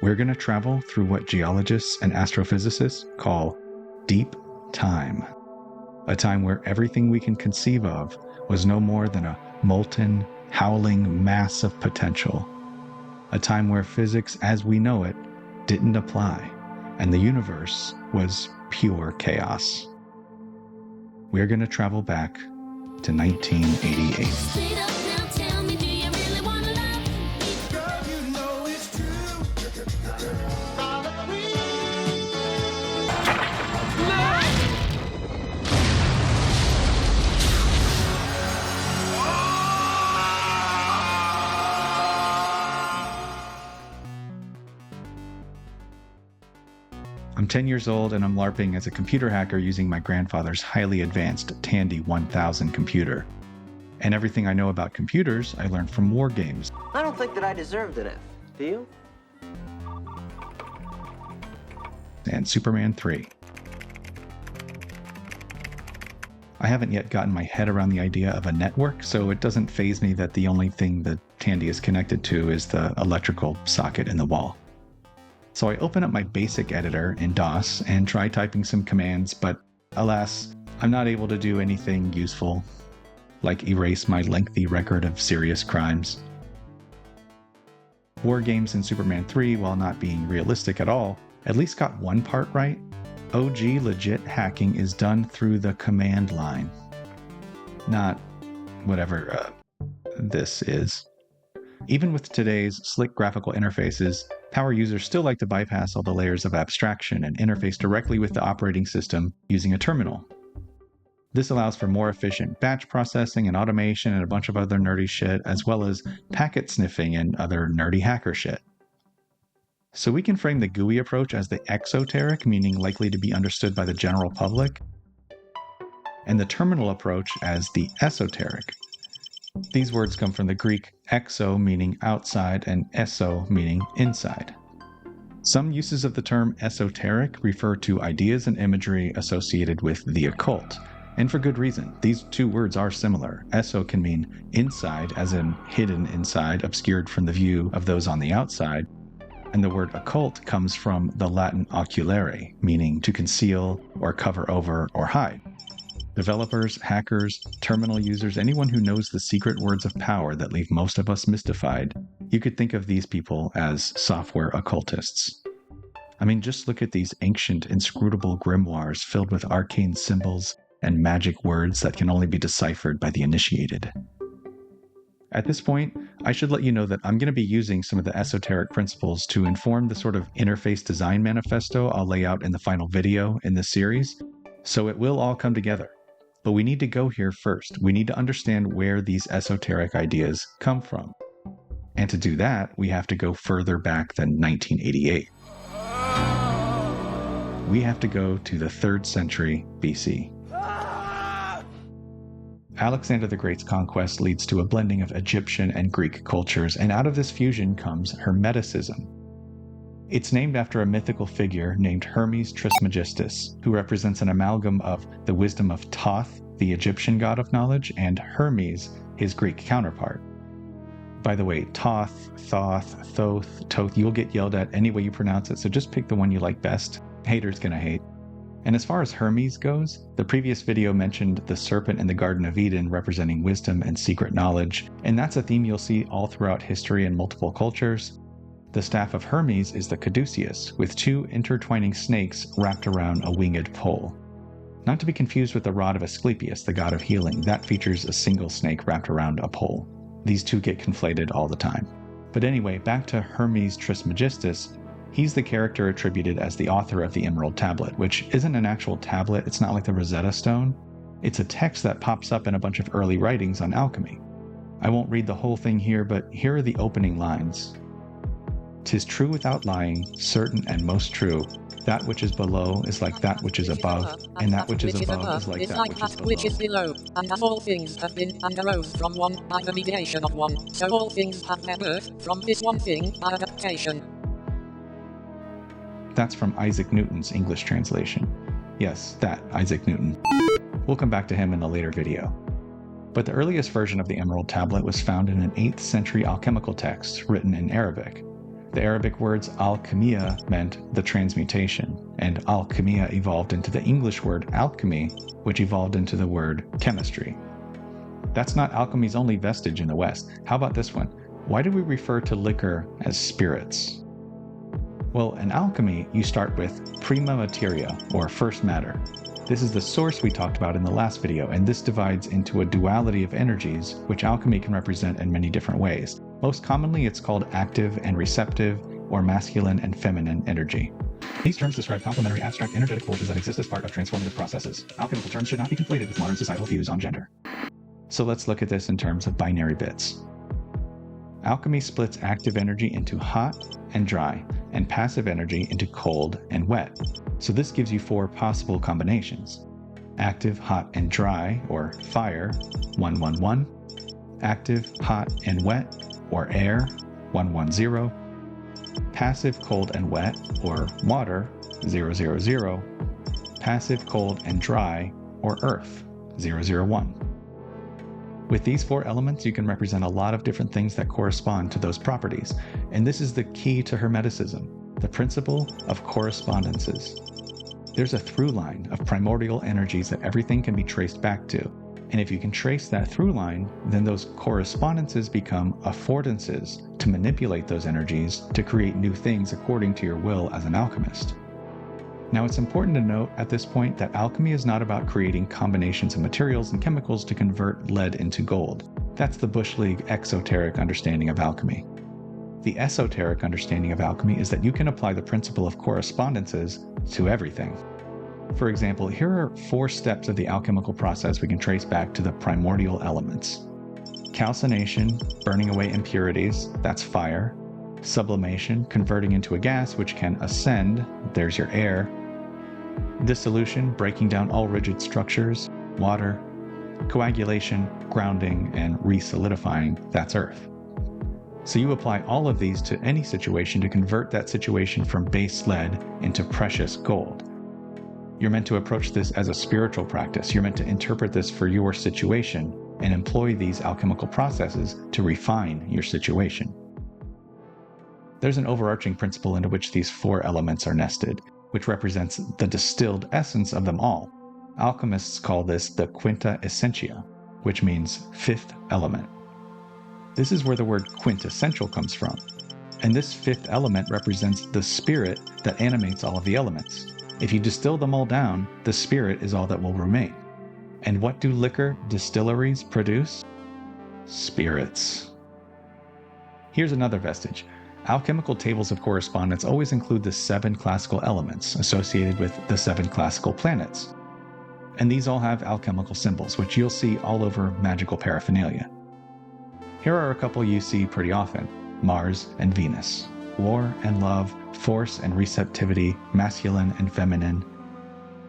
We're going to travel through what geologists and astrophysicists call deep time. A time where everything we can conceive of was no more than a molten, howling mass of potential. A time where physics as we know it didn't apply, and the universe was pure chaos. We're going to travel back to 1988. I'm 10 years old and I'm LARPing as a computer hacker using my grandfather's highly advanced Tandy 1000 computer. And everything I know about computers, I learned from war games. I don't think that I deserved it, do you? And Superman 3. I haven't yet gotten my head around the idea of a network, so it doesn't faze me that the only thing the Tandy is connected to is the electrical socket in the wall. So I open up my basic editor in DOS and try typing some commands, but alas, I'm not able to do anything useful, like erase my lengthy record of serious crimes. War games in Superman 3, while not being realistic at all, at least got one part right. OG legit hacking is done through the command line. Not whatever this is. Even with today's slick graphical interfaces, power users still like to bypass all the layers of abstraction and interface directly with the operating system using a terminal. This allows for more efficient batch processing and automation and a bunch of other nerdy shit, as well as packet sniffing and other nerdy hacker shit. So we can frame the GUI approach as the exoteric, meaning likely to be understood by the general public, and the terminal approach as the esoteric. These words come from the Greek exo, meaning outside, and eso, meaning inside. Some uses of the term esoteric refer to ideas and imagery associated with the occult, and for good reason. These two words are similar. Eso can mean inside, as in hidden inside, obscured from the view of those on the outside, and the word occult comes from the Latin oculare, meaning to conceal or cover over or hide. Developers, hackers, terminal users, anyone who knows the secret words of power that leave most of us mystified, you could think of these people as software occultists. I mean, just look at these ancient, inscrutable grimoires filled with arcane symbols and magic words that can only be deciphered by the initiated. At this point, I should let you know that I'm going to be using some of the esoteric principles to inform the sort of interface design manifesto I'll lay out in the final video in this series, so it will all come together. But we need to go here first. We need to understand where these esoteric ideas come from. And to do that, we have to go further back than 1988. We have to go to the 3rd century BC. Alexander the Great's conquest leads to a blending of Egyptian and Greek cultures, and out of this fusion comes hermeticism. It's named after a mythical figure named Hermes Trismegistus, who represents an amalgam of the wisdom of Thoth, the Egyptian god of knowledge, and Hermes, his Greek counterpart. By the way, Thoth, Thoth, Thoth, Toth, you'll get yelled at any way you pronounce it, so just pick the one you like best. Haters gonna hate. And as far as Hermes goes, the previous video mentioned the serpent in the Garden of Eden representing wisdom and secret knowledge, and that's a theme you'll see all throughout history and multiple cultures. The staff of Hermes is the caduceus, with 2 intertwining snakes wrapped around a winged pole. Not to be confused with the rod of Asclepius, the god of healing. That features a single snake wrapped around a pole. These two get conflated all the time. But anyway, back to Hermes Trismegistus. He's the character attributed as the author of the Emerald Tablet, which isn't an actual tablet. It's not like the Rosetta Stone. It's a text that pops up in a bunch of early writings on alchemy. I won't read the whole thing here, but here are the opening lines. "'Tis true without lying, certain and most true. That which is below is like that which is above, and that which is above is like that which is below. And as all things have been and arose from one by the mediation of one, so all things have their birth from this one thing by adaptation." That's from Isaac Newton's English translation. Yes, that, Isaac Newton. We'll come back to him in a later video. But the earliest version of the Emerald Tablet was found in an 8th century alchemical text written in Arabic. The Arabic words alchemia meant the transmutation, and alchemia evolved into the English word alchemy, which evolved into the word chemistry. That's not alchemy's only vestige in the West. How about this one? Why do we refer to liquor as spirits? Well, in alchemy, you start with prima materia, or first matter. This is the source we talked about in the last video, and this divides into a duality of energies, which alchemy can represent in many different ways. Most commonly, it's called active and receptive, or masculine and feminine energy. These terms describe complementary abstract energetic forces that exist as part of transformative processes. Alchemical terms should not be conflated with modern societal views on gender. So let's look at this in terms of binary bits. Alchemy splits active energy into hot and dry, and passive energy into cold and wet. So this gives you 4 possible combinations. Active, hot, and dry, or fire, 111. Active, hot, and wet, or air, 110. Passive, cold, and wet, or water, 000. Passive, cold, and dry, or earth, 001. With these 4 elements, you can represent a lot of different things that correspond to those properties. And this is the key to hermeticism, the principle of correspondences. There's a through line of primordial energies that everything can be traced back to. And if you can trace that through line, then those correspondences become affordances to manipulate those energies to create new things according to your will as an alchemist. Now, it's important to note at this point that alchemy is not about creating combinations of materials and chemicals to convert lead into gold. That's the Bush League exoteric understanding of alchemy. The esoteric understanding of alchemy is that you can apply the principle of correspondences to everything. For example, here are 4 steps of the alchemical process we can trace back to the primordial elements. Calcination, burning away impurities, that's fire. Sublimation, converting into a gas which can ascend, there's your air. Dissolution, breaking down all rigid structures, water. Coagulation, grounding, and re-solidifying, that's earth. So you apply all of these to any situation to convert that situation from base lead into precious gold. You're meant to approach this as a spiritual practice. You're meant to interpret this for your situation and employ these alchemical processes to refine your situation. There's an overarching principle into which these 4 elements are nested, which represents the distilled essence of them all. Alchemists call this the quinta essentia, which means 5th element. This is where the word quintessential comes from. And this 5th element represents the spirit that animates all of the elements. If you distill them all down, the spirit is all that will remain. And what do liquor distilleries produce? Spirits. Here's another vestige. Alchemical tables of correspondence always include the 7 classical elements associated with the 7 classical planets. And these all have alchemical symbols, which you'll see all over magical paraphernalia. Here are a couple you see pretty often: Mars and Venus, war and love, force and receptivity, masculine and feminine.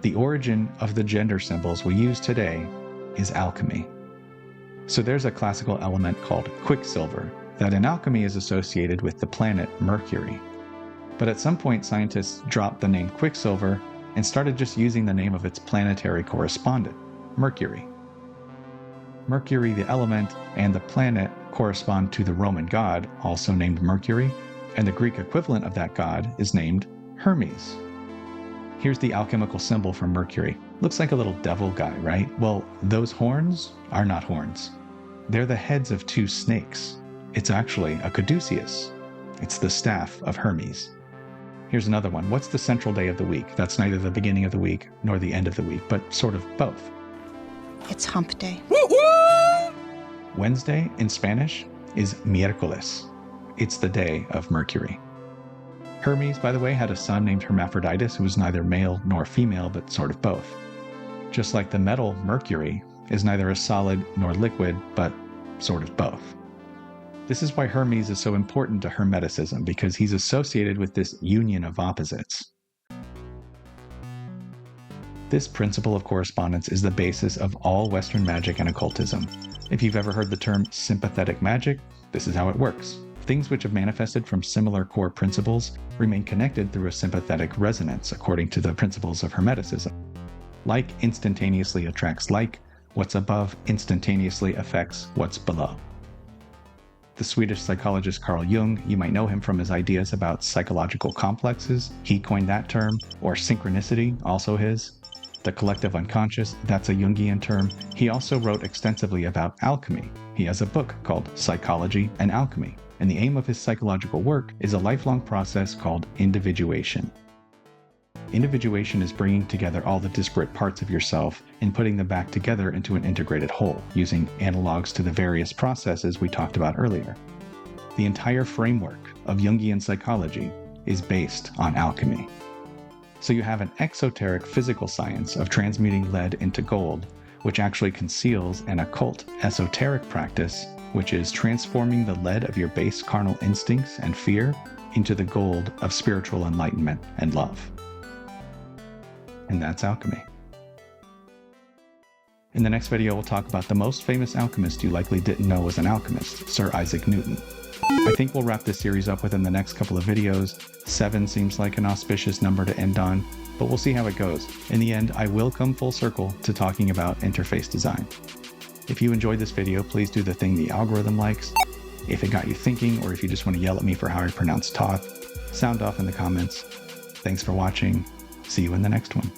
The origin of the gender symbols we use today is alchemy. So there's a classical element called quicksilver that in alchemy is associated with the planet Mercury. But at some point, scientists dropped the name quicksilver and started just using the name of its planetary correspondent, Mercury. Mercury, the element, and the planet correspond to the Roman god, also named Mercury, and the Greek equivalent of that god is named Hermes. Here's the alchemical symbol for Mercury. Looks like a little devil guy, right? Well, those horns are not horns. They're the heads of 2 snakes. It's actually a caduceus. It's the staff of Hermes. Here's another one. What's the central day of the week? That's neither the beginning of the week nor the end of the week, but sort of both. It's hump day. Wednesday in Spanish is miércoles. It's the day of Mercury. Hermes, by the way, had a son named Hermaphroditus who was neither male nor female, but sort of both. Just like the metal mercury is neither a solid nor liquid, but sort of both. This is why Hermes is so important to Hermeticism, because he's associated with this union of opposites. This principle of correspondence is the basis of all Western magic and occultism. If you've ever heard the term sympathetic magic, this is how it works. Things which have manifested from similar core principles remain connected through a sympathetic resonance, according to the principles of Hermeticism. Like instantaneously attracts like, what's above instantaneously affects what's below. The Swedish psychologist Carl Jung, you might know him from his ideas about psychological complexes. He coined that term, or synchronicity, also his. The collective unconscious, that's a Jungian term. He also wrote extensively about alchemy. He has a book called Psychology and Alchemy, and the aim of his psychological work is a lifelong process called individuation. Individuation is bringing together all the disparate parts of yourself and putting them back together into an integrated whole, using analogs to the various processes we talked about earlier. The entire framework of Jungian psychology is based on alchemy. So you have an exoteric physical science of transmuting lead into gold, which actually conceals an occult esoteric practice, which is transforming the lead of your base carnal instincts and fear into the gold of spiritual enlightenment and love. And that's alchemy. In the next video, we'll talk about the most famous alchemist you likely didn't know was an alchemist, Sir Isaac Newton. I think we'll wrap this series up within the next couple of videos. 7 seems like an auspicious number to end on, but we'll see how it goes. In the end, I will come full circle to talking about interface design. If you enjoyed this video, please do the thing the algorithm likes. If it got you thinking, or if you just want to yell at me for how I pronounce talk, sound off in the comments. Thanks for watching. See you in the next one.